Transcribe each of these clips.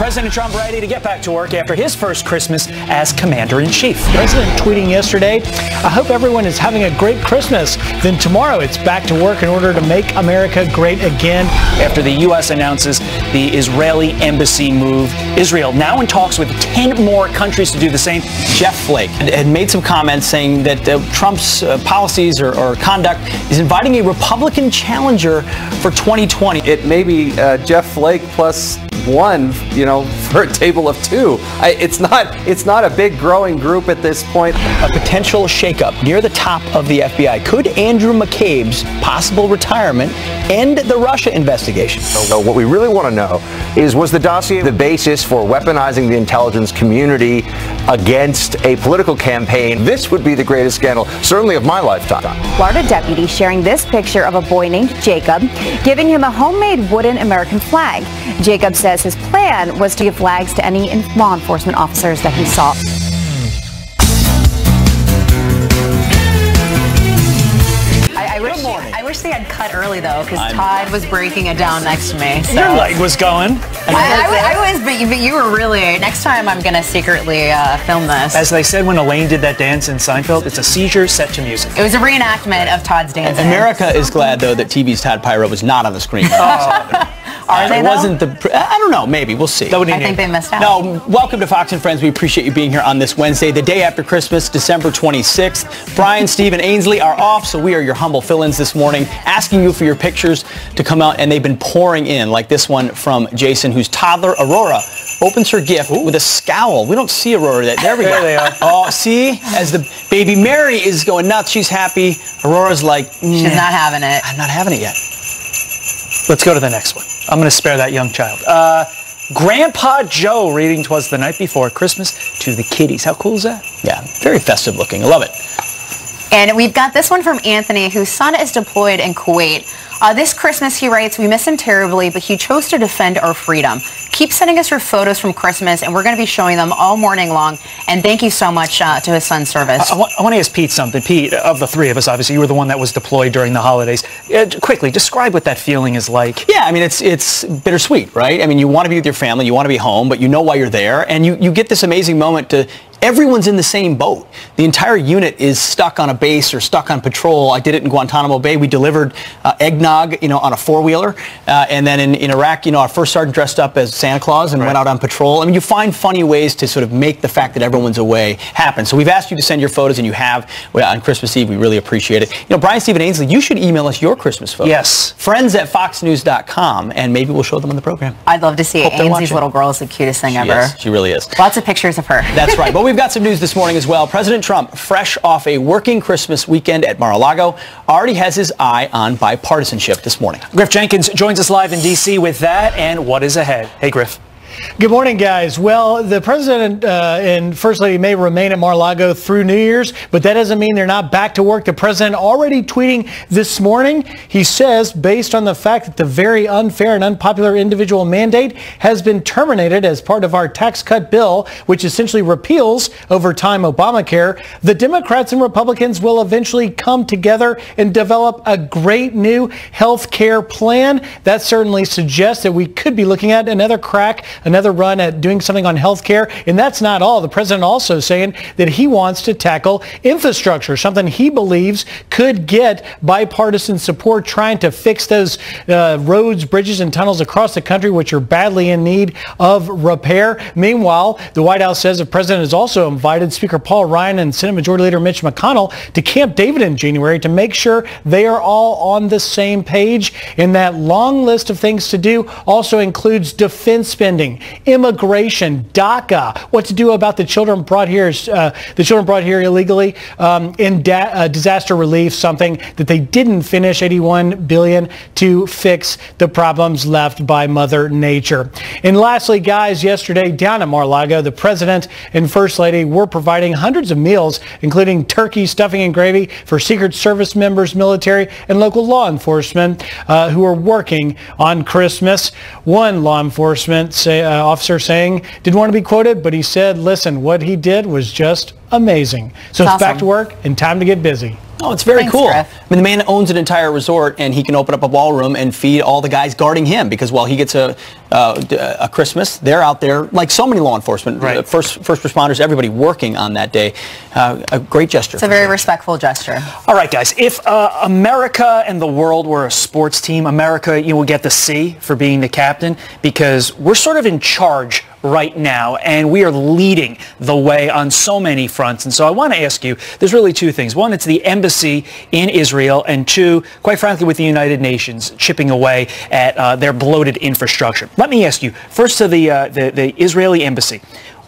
President Trump ready to get back to work after his first Christmas as Commander-in-Chief. President tweeting yesterday, I hope everyone is having a great Christmas. Then tomorrow it's back to work in order to make America great again. After the U.S. announces the Israeli embassy move, Israel now in talks with 10 more countries to do the same. Jeff Flake had made some comments saying that Trump's policies or conduct is inviting a Republican challenger for 2020. It may be Jeff Flake plus one, for a table of two. It's not a big growing group at this point. A potential shakeup near the top of the FBI. Could Andrew McCabe's possible retirement end the Russia investigation? So what we really want to know is, was the dossier the basis for weaponizing the intelligence community against a political campaign? This would be the greatest scandal, certainly of my lifetime. Florida deputy sharing this picture of a boy named Jacob, giving him a homemade wooden American flag. Jacob says his plan was to give flags to any law enforcement officers that he saw. I wish they had cut early, though, because Todd was breaking it down next to me. So. Your leg was going. I was, but you were really... Next time I'm going to secretly film this. As they said when Elaine did that dance in Seinfeld, it's a seizure set to music. It was a reenactment of Todd's dance. America is glad, though, that TV's Todd Pirro was not on the screen. Are they, it wasn't I don't know, maybe. We'll see. I think they missed out. No, welcome to Fox and Friends. We appreciate you being here on this Wednesday, the day after Christmas, December 26th. Brian, Steve, and Ainsley are off, so we are your humble fill-ins this morning, asking you for your pictures to come out, and they've been pouring in, like this one from Jason, whose toddler, Aurora, opens her gift with a scowl. We don't see Aurora yet. There we go. There they are. Oh, see? As the baby Mary is going nuts, she's happy. Aurora's like, she's not having it. I'm not having it yet. Let's go to the next one. I'm going to spare that young child. Grandpa Joe reading "'Twas the Night Before Christmas" to the kiddies. How cool is that? Yeah, very festive looking. I love it. And we've got this one from Anthony, whose son is deployed in Kuwait. This Christmas, he writes, we miss him terribly, but he chose to defend our freedom. Keep sending us your photos from Christmas, and we're going to be showing them all morning long. And thank you so much to his son's service. I want to ask Pete something. Pete, of the three of us, obviously, you were the one that was deployed during the holidays. Quickly, describe what that feeling is like. Yeah, I mean, it's bittersweet, right? I mean, you want to be with your family, you want to be home, but you know why you're there, and you get this amazing moment to... Everyone's in the same boat. The entire unit is stuck on a base or stuck on patrol. I did it in Guantanamo Bay. We delivered eggnog, on a four-wheeler. And then in Iraq, our first sergeant dressed up as Santa Claus and went out on patrol. I mean, you find funny ways to sort of make the fact that everyone's away happen. So we've asked you to send your photos, and you have on Christmas Eve. We really appreciate it. Brian, Steve, and Ainsley, you should email us your Christmas photos. Yes. friends@foxnews.com, and maybe we'll show them on the program. I'd love to see it. Ainsley's little girl is the cutest thing ever. She really is. Lots of pictures of her. That's right. But we've got some news this morning as well. President Trump, fresh off a working Christmas weekend at Mar-a-Lago, already has his eye on bipartisanship this morning. Griff Jenkins joins us live in D.C. with that and what is ahead. Hey, Griff. Good morning, guys. Well, the president and First Lady may remain at Mar-a-Lago through New Year's, but that doesn't mean they're not back to work. The president already tweeting this morning. He says, based on the fact that the very unfair and unpopular individual mandate has been terminated as part of our tax cut bill, which essentially repeals overtime Obamacare, the Democrats and Republicans will eventually come together and develop a great new health care plan. That certainly suggests that we could be looking at another run at doing something on health care. And that's not all. The president also saying that he wants to tackle infrastructure, something he believes could get bipartisan support, trying to fix those roads, bridges, and tunnels across the country, which are badly in need of repair. Meanwhile, the White House says the president has also invited Speaker Paul Ryan and Senate Majority Leader Mitch McConnell to Camp David in January to make sure they are all on the same page. And that long list of things to do also includes defense spending, immigration, DACA, what to do about the children brought here illegally, and disaster relief, something that they didn't finish, $81 billion to fix the problems left by Mother Nature. And lastly, guys, yesterday down at Mar-a-Lago, the president and First Lady were providing hundreds of meals, including turkey, stuffing, and gravy for Secret Service members, military, and local law enforcement who are working on Christmas. One law enforcement officer saying, didn't want to be quoted, but he said, listen, what he did was just amazing. So it's back to work and time to get busy. Oh, it's very cool. Griff. I mean, the man owns an entire resort, and he can open up a ballroom and feed all the guys guarding him, because while he gets a Christmas, they're out there, like so many law enforcement, first responders, everybody working on that day. A great gesture. It's a very respectful gesture. All right, guys. If America and the world were a sports team, America, you would get the C for being the captain, because we're sort of in charge right now, and we are leading the way on so many fronts. And so I want to ask you, there's really two things. One, it's the embassy in Israel, and two, quite frankly, with the United Nations chipping away at their bloated infrastructure. Let me ask you, first to the Israeli embassy.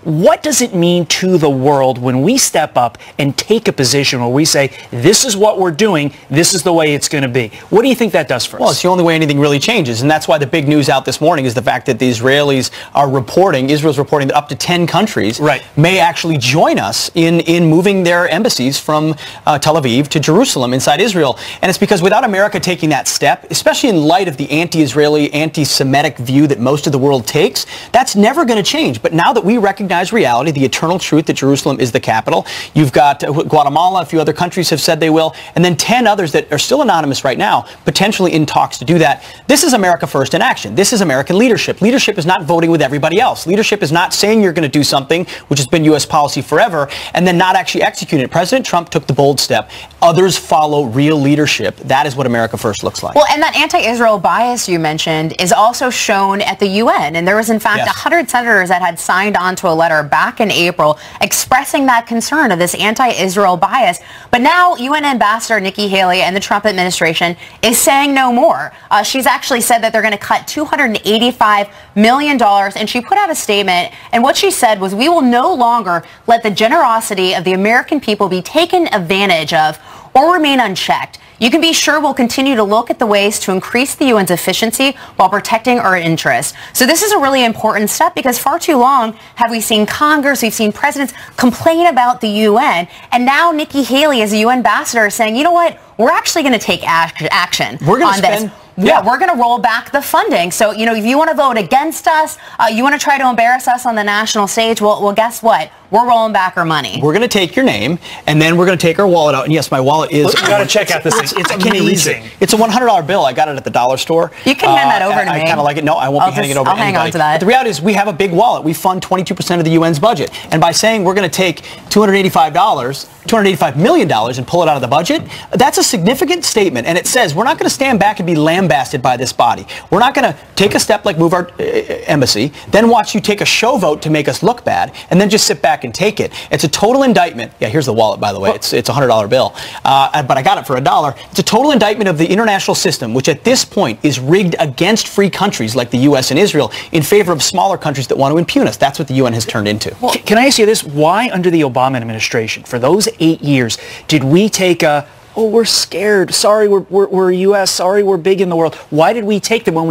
What does it mean to the world when we step up and take a position where we say, this is what we're doing, this is the way it's going to be? What do you think that does for us? Well, it's the only way anything really changes, and that's why the big news out this morning is the fact that the Israelis are reporting, Israel's reporting that up to 10 countries may actually join us in moving their embassies from Tel Aviv to Jerusalem inside Israel. And it's because without America taking that step, especially in light of the anti-Israeli, anti-Semitic view that most of the world takes, that's never going to change. But now that we recognize reality, the eternal truth that Jerusalem is the capital. You've got Guatemala, a few other countries have said they will, and then 10 others that are still anonymous right now, potentially in talks to do that. This is America first in action. This is American leadership. Leadership is not voting with everybody else. Leadership is not saying you're going to do something, which has been U.S. policy forever, and then not actually executing it. President Trump took the bold step. Others follow real leadership. That is what America first looks like. Well, and that anti-Israel bias you mentioned is also shown at the UN, and there was in fact 100 senators that had signed on to a letter back in April expressing that concern of this anti-Israel bias. But now UN Ambassador Nikki Haley and the Trump administration is saying no more. She's actually said that they're going to cut $285 million, and she put out a statement, and what she said was, we will no longer let the generosity of the American people be taken advantage of or remain unchecked. You can be sure we'll continue to look at the ways to increase the UN's efficiency while protecting our interests. So this is a really important step, because far too long have we seen Congress, we've seen presidents complain about the UN, and now Nikki Haley as a UN ambassador is saying, you know what, we're actually going to take action on this. Yeah, we're going to roll back the funding. So, you know, if you want to vote against us, you want to try to embarrass us on the national stage, well, guess what? We're rolling back our money. We're going to take your name, and then we're going to take our wallet out. And yes, my wallet is... You got to check out this thing. It's amazing. It's a $100 bill. I got it at the dollar store. You can hand that over to me. I kind of like it. No, I won't be handing it over to anybody. I'll hang on to that. But the reality is we have a big wallet. We fund 22% of the UN's budget. And by saying we're going to take $285 million and pull it out of the budget, that's a significant statement. And it says we're not going to stand back and be lambasted by this body. We're not going to take a step like move our embassy, then watch you take a show vote to make us look bad, and then just sit back and take it. It's a total indictment. Yeah, here's the wallet, by the way. It's a $100 bill. But I got it for $1. It's a total indictment of the international system, which at this point is rigged against free countries like the U.S. and Israel in favor of smaller countries that want to impugn us. That's what the UN has turned into. Well, can I ask you this? Why, under the Obama administration, for those 8 years, did we take a, oh, we're scared, sorry, we're U.S., sorry, we're big in the world? Why did we take them when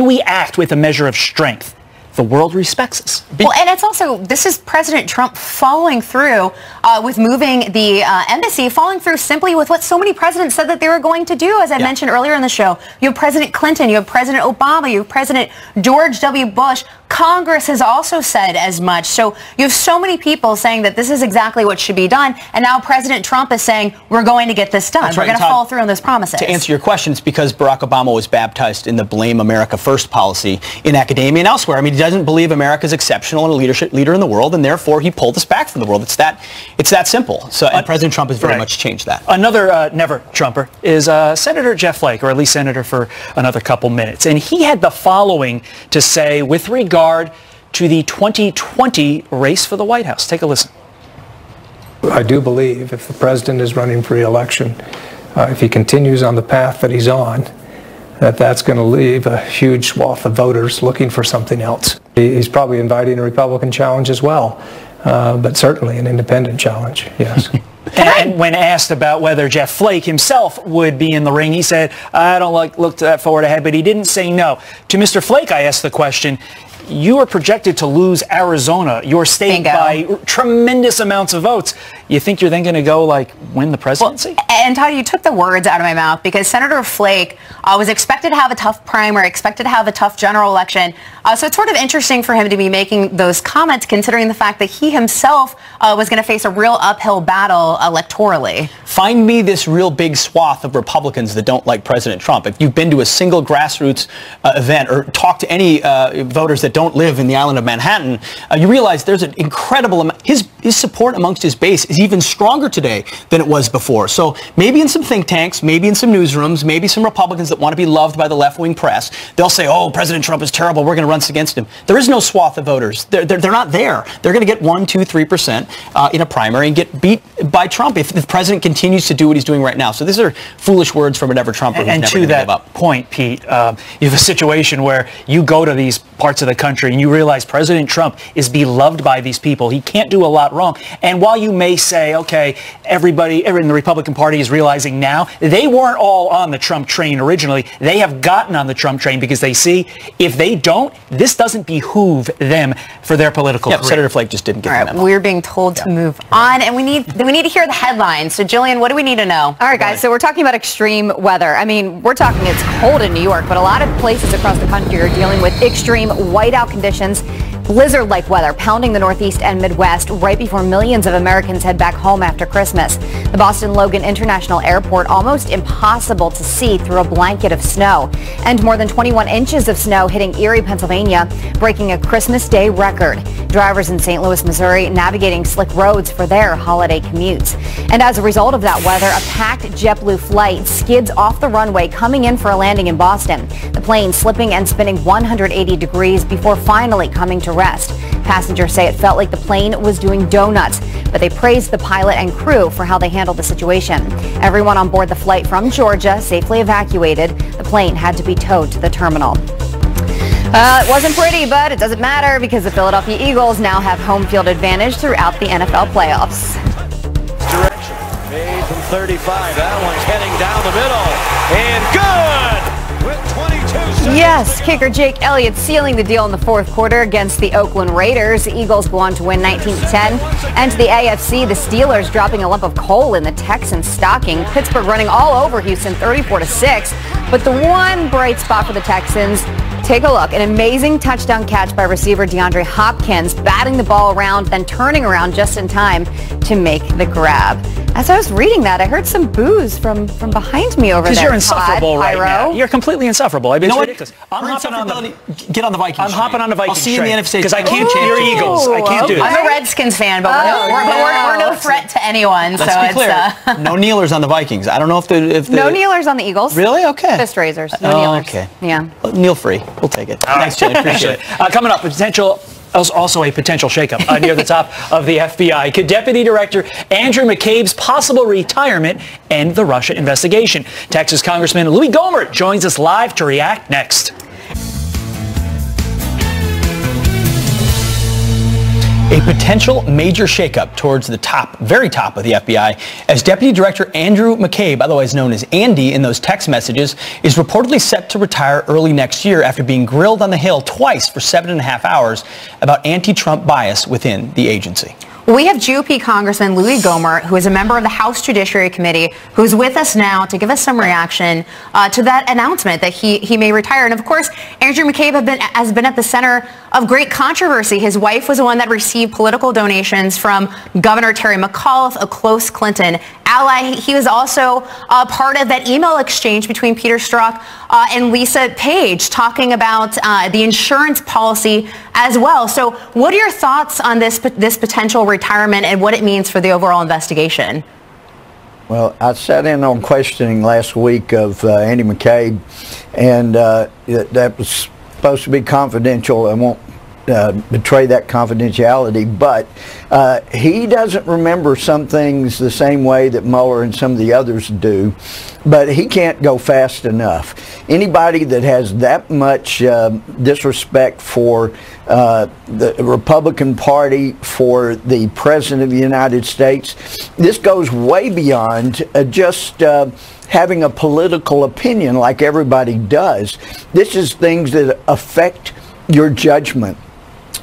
we act with a measure of strength? The world respects us. Well, and it's also, this is President Trump following through with moving the embassy, following through simply with what so many presidents said that they were going to do, as I mentioned earlier in the show. You have President Clinton, you have President Obama, you have President George W. Bush. Congress has also said as much. So you have so many people saying that this is exactly what should be done, and now President Trump is saying we're going to get this done. We're going to follow through on those promises. To answer your question, it's because Barack Obama was baptized in the Blame America First policy in academia and elsewhere. I mean, he doesn't believe America is exceptional and a leader in the world, and therefore he pulled us back from the world. It's that simple. So, and President Trump has very much changed that. Another never Trumper is Senator Jeff Flake, or at least Senator for another couple minutes, and he had the following to say with regard to the 2020 race for the White House. Take a listen. I do believe if the president is running for re-election, if he continues on the path that he's on, that's going to leave a huge swath of voters looking for something else. He's probably inviting a Republican challenge as well, but certainly an independent challenge, yes. And when asked about whether Jeff Flake himself would be in the ring, he said, I don't look that forward ahead, but he didn't say no. To Mr. Flake, I asked the question, you are projected to lose Arizona, your state, by tremendous amounts of votes. You think you're then going to go, like, win the presidency? Well, and Todd, you took the words out of my mouth, because Senator Flake was expected to have a tough primary, expected to have a tough general election. So it's sort of interesting for him to be making those comments, considering the fact that he himself was going to face a real uphill battle electorally. Find me this real big swath of Republicans that don't like President Trump. If you've been to a single grassroots event or talked to any voters that don't live in the island of Manhattan, you realize there's an incredible amount. His support amongst his base is even stronger today than it was before. So maybe in some think tanks, maybe in some newsrooms, maybe some Republicans that want to be loved by the left-wing press, they'll say, oh, President Trump is terrible, we're going to run against him. There is no swath of voters. They're not there. They're going to get 1, 2, 3% in a primary and get beat by Trump if the president continues to do what he's doing right now. So these are foolish words from an ever-Trumper who's never going to give up. And to that point, Pete, you have a situation where you go to these parts of the country and you realize President Trump is beloved by these people. He can't do a lot wrong. And while you may say, okay, everybody in the Republican Party is realizing now, they weren't all on the Trump train originally. They have gotten on the Trump train because they see if they don't, this doesn't behoove them for their political career. Senator Flake just didn't get the memo. We're being told to move on, and we need to hear the headlines. So, Jillian, what do we need to know? All right, guys, so we're talking about extreme weather. I mean, we're talking it's cold in New York, but a lot of places across the country are dealing with extreme whiteout conditions, blizzard-like weather pounding the Northeast and Midwest right before millions of Americans head back home after Christmas. The Boston Logan International Airport almost impossible to see through a blanket of snow, and more than 21 inches of snow hitting Erie, Pennsylvania, breaking a Christmas Day record. Drivers in St. Louis, Missouri navigating slick roads for their holiday commutes. And as a result of that weather, a packed JetBlue flight skids off the runway coming in for a landing in Boston. The plane slipping and spinning 180 degrees before finally coming to rest. Passengers say it felt like the plane was doing donuts, but they praised the pilot and crew for how they handled the situation. Everyone on board the flight from Georgia safely evacuated. The plane had to be towed to the terminal. It wasn't pretty, but it doesn't matter because the Philadelphia Eagles now have home field advantage throughout the NFL playoffs. Direction made from 35. That one's heading down the middle. And good! With 22 seconds. Yes, kicker Jake Elliott sealing the deal in the fourth quarter against the Oakland Raiders. The Eagles go on to win 19-10. And to the AFC, the Steelers dropping a lump of coal in the Texans' stocking. Pittsburgh running all over Houston 34-6. But the one bright spot for the Texans, take a look. An amazing touchdown catch by receiver DeAndre Hopkins, batting the ball around, then turning around just in time to make the grab. As I was reading that, I heard some boos from behind me over there. Because you're insufferable right Pirro. now. You're completely insufferable. I mean, it's ridiculous. I'm hopping on get on the Vikings. I'm hopping on the Vikings. I'll see you in the NFC because I can't cheer your Eagles. I can't do that. I'm a Redskins fan, but we're no threat to anyone. Let's be clear. No kneelers on the Vikings. I don't know if the no kneelers on the Eagles. Really? Okay. Fist raisers. No kneelers. Okay. Yeah. Kneel free. We'll take it. Thanks, Jillian. Appreciate it. Coming up, also a potential shakeup near the top of the FBI. Could Deputy Director Andrew McCabe's possible retirement end the Russia investigation? Texas Congressman Louis Gohmert joins us live to react next. A potential major shakeup towards the very top of the FBI, as Deputy Director Andrew McCabe, otherwise known as Andy in those text messages, is reportedly set to retire early next year after being grilled on the Hill twice for 7.5 hours about anti-Trump bias within the agency. We have GOP Congressman Louis Gohmert, who is a member of the House Judiciary Committee, who's with us now to give us some reaction to that announcement that he may retire. And of course, Andrew McCabe has been at the center of great controversy. His wife was the one that received political donations from Governor Terry McAuliffe, a close Clinton ally. He was also part of that email exchange between Peter Strzok and Lisa Page, talking about the insurance policy as well. So what are your thoughts on this potential retirement and what it means for the overall investigation? Well, I sat in on questioning last week of Andy McCabe, and that was supposed to be confidential. I won't betray that confidentiality, but he doesn't remember some things the same way that Mueller and some of the others do, but he can't go fast enough. Anybody that has that much disrespect for the Republican Party, for the President of the United States, this goes way beyond just having a political opinion like everybody does. This is things that affect your judgment.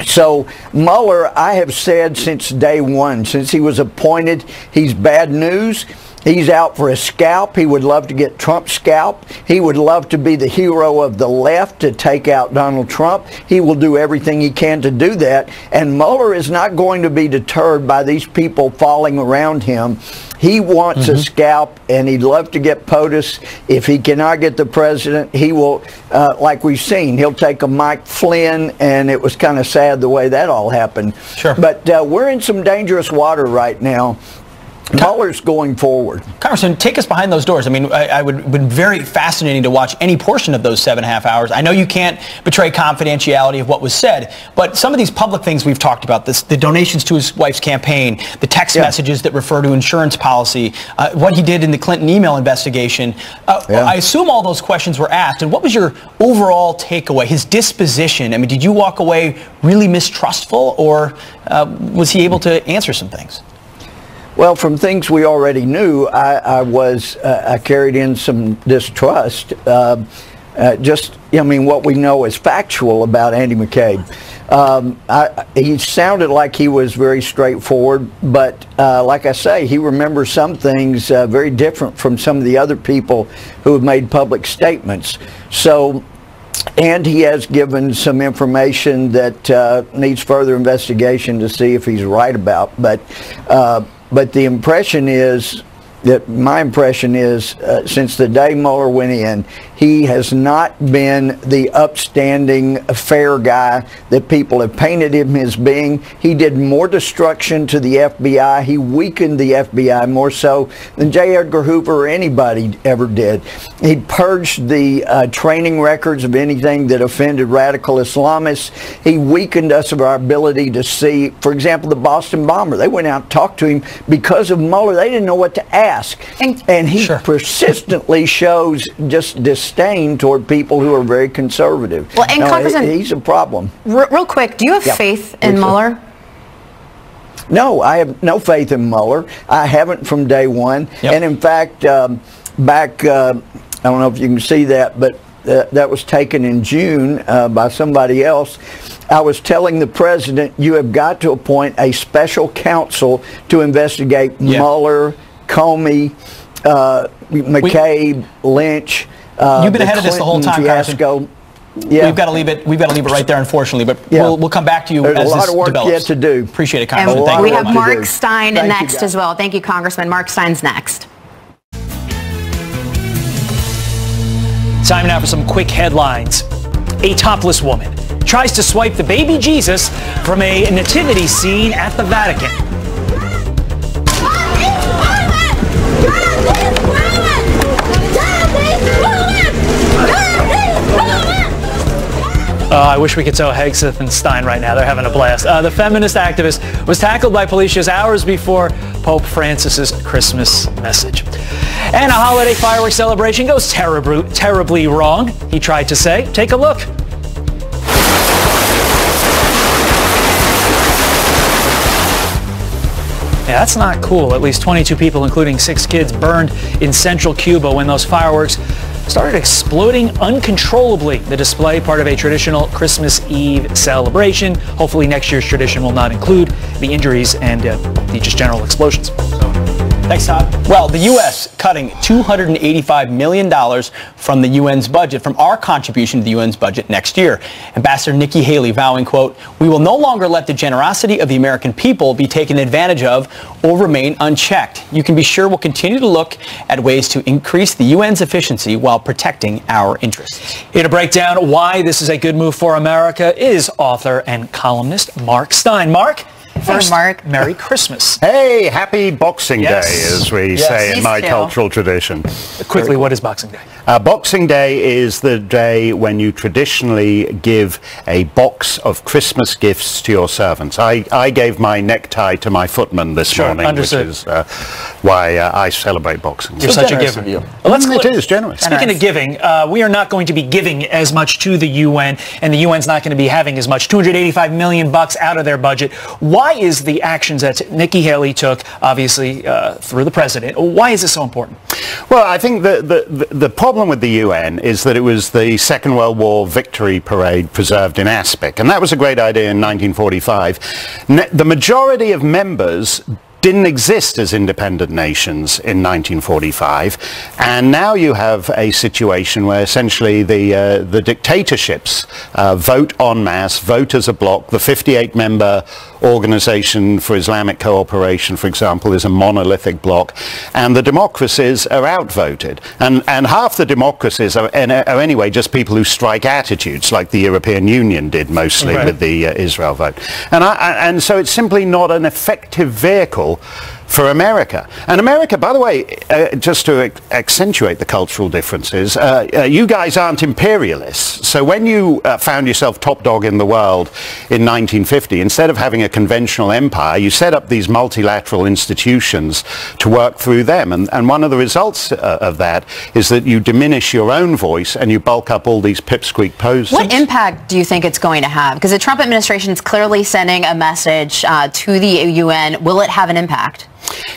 So Mueller, I have said since day one, since he was appointed, he's bad news. He's out for a scalp. He would love to get Trump's scalp. He would love to be the hero of the left to take out Donald Trump. He will do everything he can to do that. And Mueller is not going to be deterred by these people falling around him. He wants a scalp, and he'd love to get POTUS. If he cannot get the president, he will, like we've seen, he'll take a Mike Flynn, and it was kind of sad the way that all happened. Sure. But we're in some dangerous water right now. Mueller's going forward. Congressman, take us behind those doors. I mean, I would been very fascinating to watch any portion of those 7.5 hours. I know you can't betray confidentiality of what was said, but some of these public things we've talked about, the donations to his wife's campaign, the text messages that refer to insurance policy, what he did in the Clinton email investigation. I assume all those questions were asked. And what was your overall takeaway, his disposition? I mean, did you walk away really mistrustful, or was he able to answer some things? Well, from things we already knew, I carried in some distrust. What we know is factual about Andy McCabe. He sounded like he was very straightforward, but like I say, he remembers some things very different from some of the other people who have made public statements. So, and he has given some information that needs further investigation to see if he's right about. But the impression is that my impression is since the day Mueller went in, he has not been the upstanding, fair guy that people have painted him as being. He did more destruction to the FBI. He weakened the FBI more so than J. Edgar Hoover or anybody ever did. He purged the training records of anything that offended radical Islamists. He weakened us of our ability to see, for example, the Boston bomber. They went out and talked to him because of Mueller. They didn't know what to ask. And he persistently shows just disdain toward people who are very conservative. Well, and Congressman, he's a problem. Real quick, do you have faith in Mueller? No, I have no faith in Mueller. I haven't from day one. And in fact, back, I don't know if you can see that, but that was taken in June by somebody else. I was telling the president, you have got to appoint a special counsel to investigate Mueller, Comey, McCabe, Lynch. You've been ahead of this the whole time, Congressman. We've got to leave it. We've got to leave it right there, unfortunately. But we'll come back to you as this develops. There's a lot of work yet to do. Appreciate it, Congressman. And we have Mark Stein next as well. Thank you, Congressman. Mark Stein's next. Time now for some quick headlines. A topless woman tries to swipe the baby Jesus from a nativity scene at the Vatican. I wish we could tell Hegseth and Stein right now. They're having a blast. The feminist activist was tackled by police just hours before Pope Francis's Christmas message. And a holiday fireworks celebration goes terribly wrong, he tried to say. Take a look. Yeah, that's not cool. At least 22 people, including 6 kids, burned in central Cuba when those fireworks started exploding uncontrollably. The display, part of a traditional Christmas Eve celebration. Hopefully next year's tradition will not include the injuries and the just general explosions. Thanks, Todd. Well, the U.S. cutting $285 million from the UN's budget, from our contribution to the UN's budget next year. Ambassador Nikki Haley vowing, quote, "We will no longer let the generosity of the American people be taken advantage of or remain unchecked. You can be sure we'll continue to look at ways to increase the UN's efficiency while protecting our interests." Here to break down why this is a good move for America is author and columnist Mark Stein. Mark? First, Mark. Merry Christmas. Hey, happy Boxing Day, as we say in my cultural tradition. Quickly, what is Boxing Day? Boxing Day is the day when you traditionally give a box of Christmas gifts to your servants. I gave my necktie to my footman this morning, understood. which is why I celebrate Boxing Day. You're such a giver. Well, it is generous. Speaking of giving, we are not going to be giving as much to the UN, and the UN's not going to be having as much. $285 million out of their budget. Why Why is the actions that Nikki Haley took, obviously through the president, why is this so important? Well, I think the problem with the UN is that it was the Second World War victory parade preserved in aspic, and that was a great idea in 1945. The majority of members didn't exist as independent nations in 1945, and now you have a situation where essentially the dictatorships vote en masse, vote as a bloc. The 58-member Organization for Islamic Cooperation, for example, is a monolithic bloc, and the democracies are outvoted. And half the democracies are anyway just people who strike attitudes, like the European Union did mostly with the Israel vote. And so it's simply not an effective vehicle for America. And America, by the way, just to accentuate the cultural differences, you guys aren't imperialists. So when you found yourself top dog in the world in 1950, instead of having a conventional empire, you set up these multilateral institutions to work through them. And one of the results of that is that you diminish your own voice and you bulk up all these pipsqueak poses. What impact do you think it's going to have? Because the Trump administration is clearly sending a message to the UN. Will it have an impact?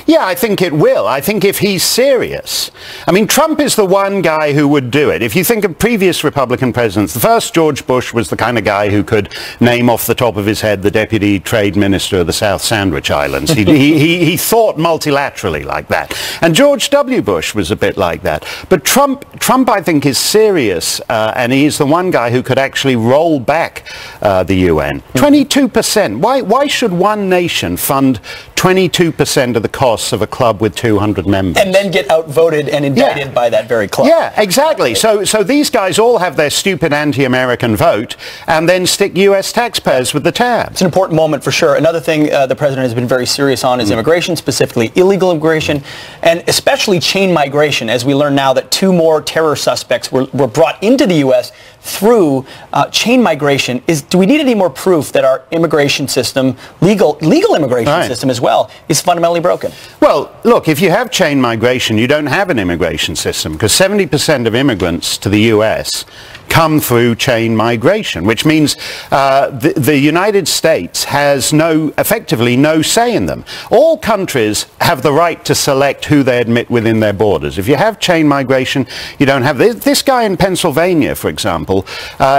Yeah, I think it will. I think if he's serious. I mean, Trump is the one guy who would do it. If you think of previous Republican presidents, the first George Bush was the kind of guy who could name off the top of his head the deputy trade minister of the South Sandwich Islands. He thought multilaterally like that. And George W. Bush was a bit like that. But Trump I think, is serious, and he's the one guy who could actually roll back the UN. 22%. Why should one nation fund 22% of the costs of a club with 200 members? And then get outvoted and indicted by that very club. Yeah, exactly. So these guys all have their stupid anti-American vote and then stick U.S. taxpayers with the tab. It's an important moment for sure. Another thing the president has been very serious on is immigration, specifically illegal immigration, and especially chain migration, as we learn now that 2 more terror suspects were brought into the U.S. through chain migration. Do we need any more proof that our immigration system, legal immigration system as well, is fundamentally broken? Well, look, if you have chain migration, you don't have an immigration system, because 70% of immigrants to the U.S. come through chain migration, which means the United States has effectively no say in them. All countries have the right to select who they admit within their borders. If you have chain migration, you don't have this guy in Pennsylvania, for example.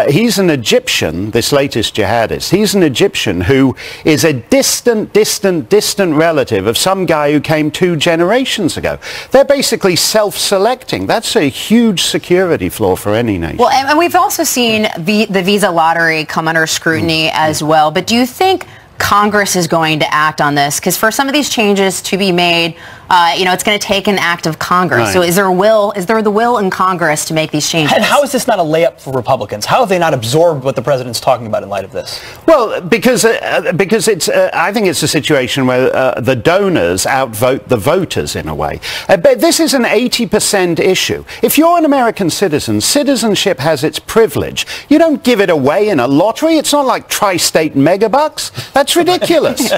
He's an Egyptian, this latest jihadist. He's an Egyptian who is a distant relative of some guy who came 2 generations ago. They're basically self-selecting. That's a huge security flaw for any nation. Well, and we've also seen the visa lottery come under scrutiny as well. But do you think Congress is going to act on this? Because for some of these changes to be made, it's going to take an act of Congress. Right. So is there the will in Congress to make these changes? And how is this not a layup for Republicans? How have they not absorbed what the president's talking about in light of this? Well, because it's I think it's a situation where the donors outvote the voters in a way. But this is an 80% issue. If you're an American citizen, citizenship has its privilege. You don't give it away in a lottery. It's not like tri-state megabucks. That's ridiculous.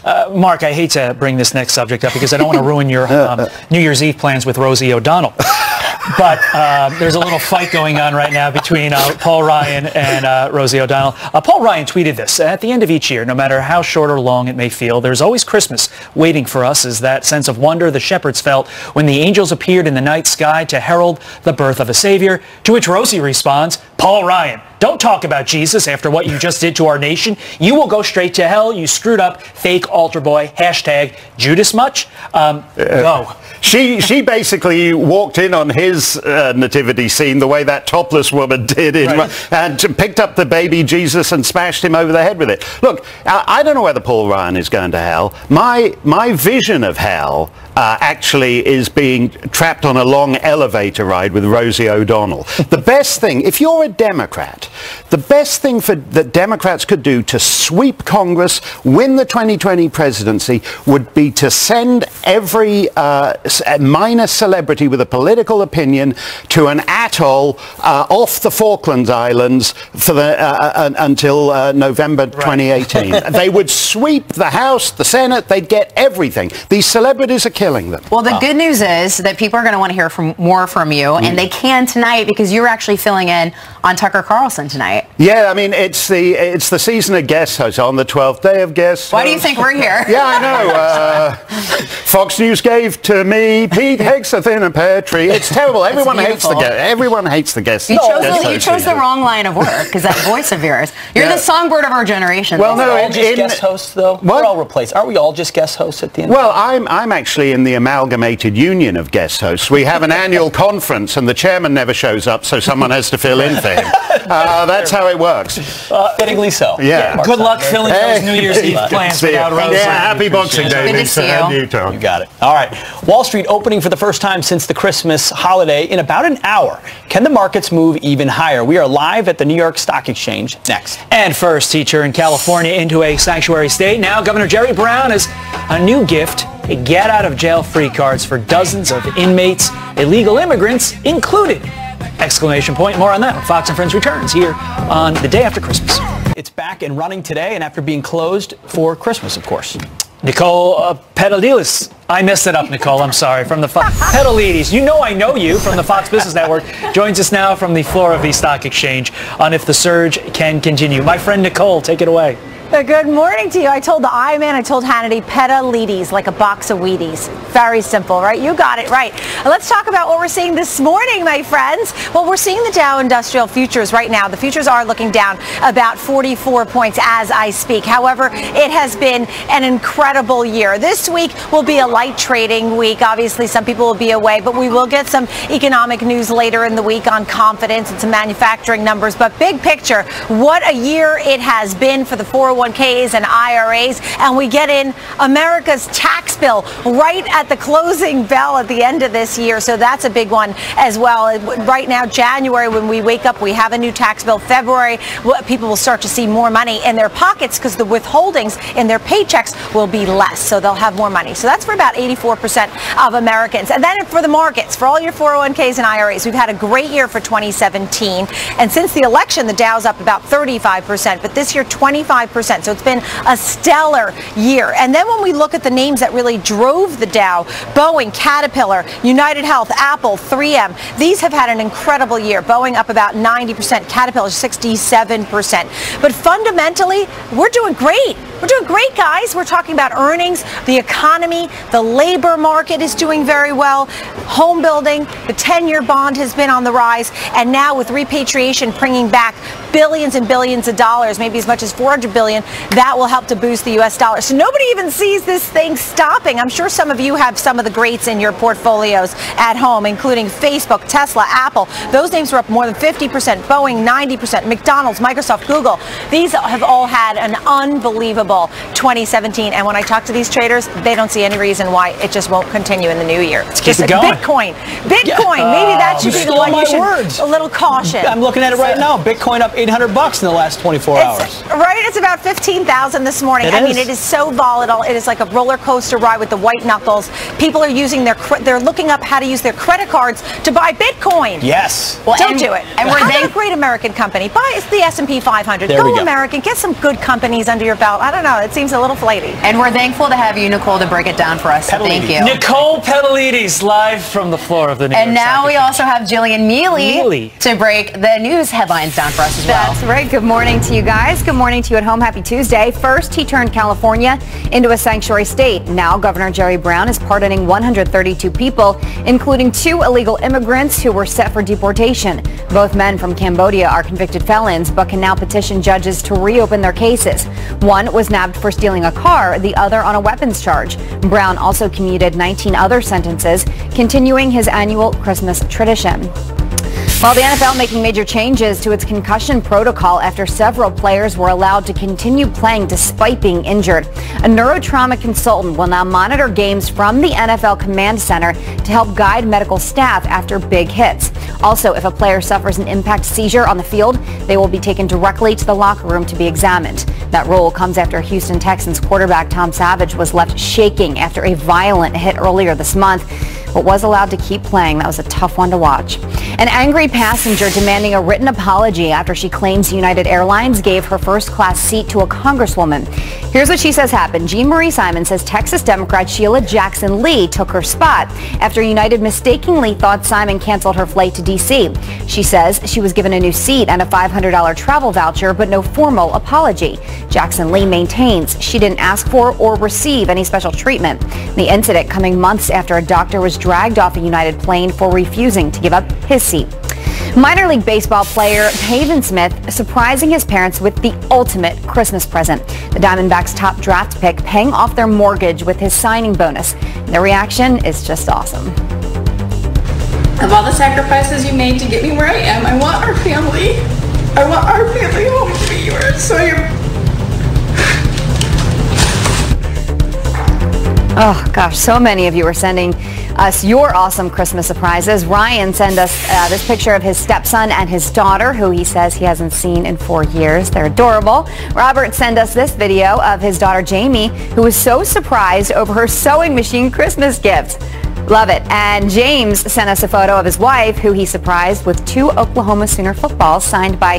Mark, I hate to bring this next subject up because I don't want to ruin your New Year's Eve plans with Rosie O'Donnell. But there's a little fight going on right now between Paul Ryan and Rosie O'Donnell. Paul Ryan tweeted this: at the end of each year, no matter how short or long it may feel, there's always Christmas waiting for us, as that sense of wonder the shepherds felt when the angels appeared in the night sky to herald the birth of a Savior. To which Rosie responds, Paul Ryan, don't talk about Jesus after what you just did to our nation. You will go straight to hell, you screwed up fake altar boy. Hashtag Judas much? Go. She basically walked in on his nativity scene the way that topless woman did, and picked up the baby Jesus and smashed him over the head with it. Look, I don't know whether Paul Ryan is going to hell. My vision of hell actually is being trapped on a long elevator ride with Rosie O'Donnell. The best thing, if you're a Democrat, the best thing that Democrats could do to sweep Congress, win the 2020 presidency, would be to send every minor celebrity with a political opinion to an atoll off the Falkland Islands for until November 2018. They would sweep the House, the Senate, they'd get everything. These celebrities are killed. killing them. Well, the good news is that people are going to want to hear more from you, and they can tonight because you're actually filling in on Tucker Carlson tonight. Yeah, I mean, it's the season of guest hosts on the 12th day of guest Why do you think we're here? Yeah, I know. Fox News gave to me Pete Hegseth in a pear tree. It's terrible. Everyone hates the guest. Everyone hates the guest. You chose the wrong line of work because that voice of yours. You're the songbird of our generation. Well, no, all just guest hosts though. We're all replaced. Aren't we all just guest hosts at the end? Well, I'm actually in the amalgamated union of guest hosts. We have an annual conference, and the chairman never shows up, so someone has to fill in for him. That's how it works. Fittingly so. Yeah. Good luck filling those New Year's Eve plans without Rose. Yeah, happy Boxing Day, Lisa, and you, Tom. You got it. All right. Wall Street opening for the first time since the Christmas holiday in about an hour. Can the markets move even higher? We are live at the New York Stock Exchange next. And first, teacher in California into a sanctuary state. Now, Governor Jerry Brown has a new gift. Get-out-of-jail-free cards for dozens of inmates, illegal immigrants included. Exclamation point. More on that when Fox and Friends returns here on the day after Christmas. It's back and running today and after being closed for Christmas, of course. Nicole Pedalides. I messed it up, Nicole. I'm sorry. From the Pedalides. You know I know you from the Fox Business Network. Joins us now from the floor of the Stock Exchange on if the surge can continue. My friend Nicole, take it away. Good morning to you. I told the I-Man, I told Hannity, Pedalides, like a box of Wheaties. Very simple, right? You got it right. Let's talk about what we're seeing this morning, my friends. Well, we're seeing the Dow Industrial Futures right now. The futures are looking down about 44 points as I speak. However, it has been an incredible year. This week will be a light trading week. Obviously, some people will be away, but we will get some economic news later in the week on confidence and some manufacturing numbers. But big picture, what a year it has been for the 401ks and IRAs, and we get in America's tax bill right at the closing bell at the end of this year, so that's a big one as well. Right now, January, when we wake up, we have a new tax bill. February, people will start to see more money in their pockets because the withholdings in their paychecks will be less, so they'll have more money. So that's for about 84% of Americans. And then for the markets, for all your 401ks and IRAs, we've had a great year for 2017, and since the election, the Dow's up about 35%, but this year 25%. So it's been a stellar year. And then when we look at the names that really drove the Dow, Boeing, Caterpillar, United Health, Apple, 3M, these have had an incredible year. Boeing up about 90%, Caterpillar 67%. But fundamentally, we're doing great. We're doing great, guys. We're talking about earnings, the economy, the labor market is doing very well, home building, the 10-year bond has been on the rise, and now with repatriation bringing back billions and billions of dollars, maybe as much as $400 billion, that will help to boost the U.S. dollar. So nobody even sees this thing stopping. I'm sure some of you have some of the greats in your portfolios at home, including Facebook, Tesla, Apple. Those names are up more than 50%, Boeing 90%, McDonald's, Microsoft, Google. These have all had an unbelievable 2017, and when I talk to these traders, they don't see any reason why it just won't continue in the new year. Let's keep it going. Bitcoin, maybe that should be the one you should, a little caution. I'm looking at it right now. Bitcoin up $800 in the last 24 hours. Right, it's about 15,000 this morning. I mean, it is so volatile. It is like a roller coaster ride with the white knuckles. People are using they're looking up how to use their credit cards to buy Bitcoin. Yes. Well, don't do it. And we're a great American company. Buy the S&P 500. Go American. Get some good companies under your belt. I don't know. It seems a little flighty. And we're thankful to have you, Nicole, to break it down for us. Thank you. Nicole Pedalides, live from the floor of the New York And now we also have Jillian Mealy to break the news headlines down for us as well. That's right. Good morning to you guys. Good morning to you at home. Happy Tuesday. First, he turned California into a sanctuary state. Now, Governor Jerry Brown is pardoning 132 people, including 2 illegal immigrants who were set for deportation. Both men from Cambodia are convicted felons, but can now petition judges to reopen their cases. One was nabbed for stealing a car, the other on a weapons charge. Brown also commuted 19 other sentences, continuing his annual Christmas tradition. While the NFL making major changes to its concussion protocol after several players were allowed to continue playing despite being injured. A neurotrauma consultant will now monitor games from the NFL Command Center to help guide medical staff after big hits. Also, if a player suffers an impact seizure on the field, they will be taken directly to the locker room to be examined. That rule comes after Houston Texans quarterback Tom Savage was left shaking after a violent hit earlier this month. but was allowed to keep playing. That was a tough one to watch. An angry passenger demanding a written apology after she claims United Airlines gave her first-class seat to a congresswoman. Here's what she says happened. Jean Marie Simon says Texas Democrat Sheila Jackson Lee took her spot after United mistakenly thought Simon canceled her flight to D.C. She says she was given a new seat and a $500 travel voucher, but no formal apology. Jackson Lee maintains she didn't ask for or receive any special treatment. The incident coming months after a doctor was dragged off a United plane for refusing to give up his seat. Minor League Baseball player Pavin Smith surprising his parents with the ultimate Christmas present. The Diamondbacks' top draft pick paying off their mortgage with his signing bonus. Their reaction is just awesome. Of all the sacrifices you made to get me where I am, I want our family. I want our family home to be yours. So Oh gosh, so many of you are sending us your awesome Christmas surprises. Ryan sent us this picture of his stepson and his daughter, who he says he hasn't seen in 4 years. They're adorable. Robert sent us this video of his daughter Jamie, who was so surprised over her sewing machine Christmas gift. Love it. And James sent us a photo of his wife, who he surprised with 2 Oklahoma Sooner footballs signed by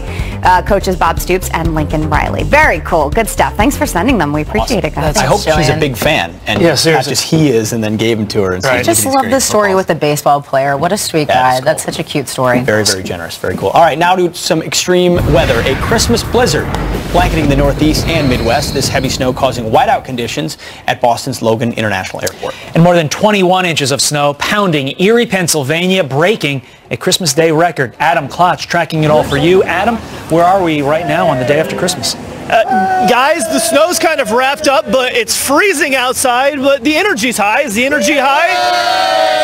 coaches Bob Stoops and Lincoln Riley. Very cool. Good stuff. Thanks for sending them. We appreciate it, guys. I hope she's a big fan. And not just he is and then gave them to her. And I just love the story with the baseball player. What a sweet guy. That's such a cute story. Very, very generous. Very cool. All right, now to some extreme weather. A Christmas blizzard blanketing the Northeast and Midwest. This heavy snow causing whiteout conditions at Boston's Logan International Airport. And more than 21 inches of snow pounding Erie, Pennsylvania, breaking a Christmas Day record. Adam Klotz tracking it all for you. Adam, where are we right now on the day after Christmas? Guys, the snow's kind of wrapped up, but it's freezing outside, but the energy's high. Is the energy high?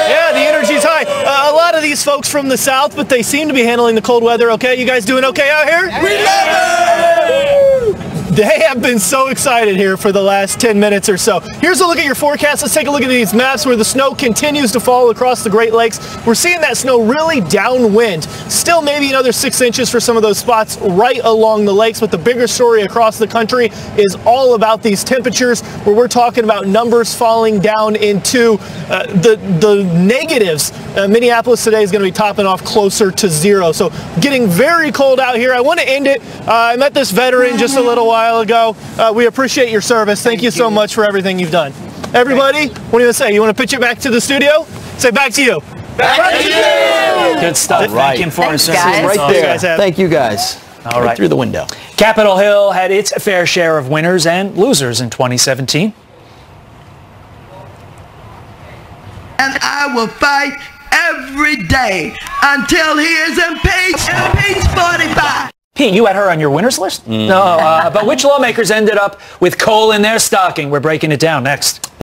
Yeah, the energy's high. A lot of these folks from the south, but they seem to be handling the cold weather okay. You guys doing okay out here? We love it! They have been so excited here for the last 10 minutes or so. Here's a look at your forecast. Let's take a look at these maps where the snow continues to fall across the Great Lakes. We're seeing that snow really downwind. Still maybe another 6 inches for some of those spots right along the lakes, but the bigger story across the country is all about these temperatures, where we're talking about numbers falling down into the negatives. Minneapolis today is going to be topping off closer to 0. So getting very cold out here. I want to end it. I met this veteran just a little while ago. We appreciate your service. Thank you so much for everything you've done. Everybody, what do you want to say? You want to pitch it back to the studio? Say back to you. Back to you! Good stuff. Thank you for guys. Right there. Thank you, guys. All right. Through the window. Capitol Hill had its fair share of winners and losers in 2017. And I will fight every day until he is impeached 45. Pete, you had her on your winners list? No, but which lawmakers ended up with coal in their stocking? We're breaking it down next.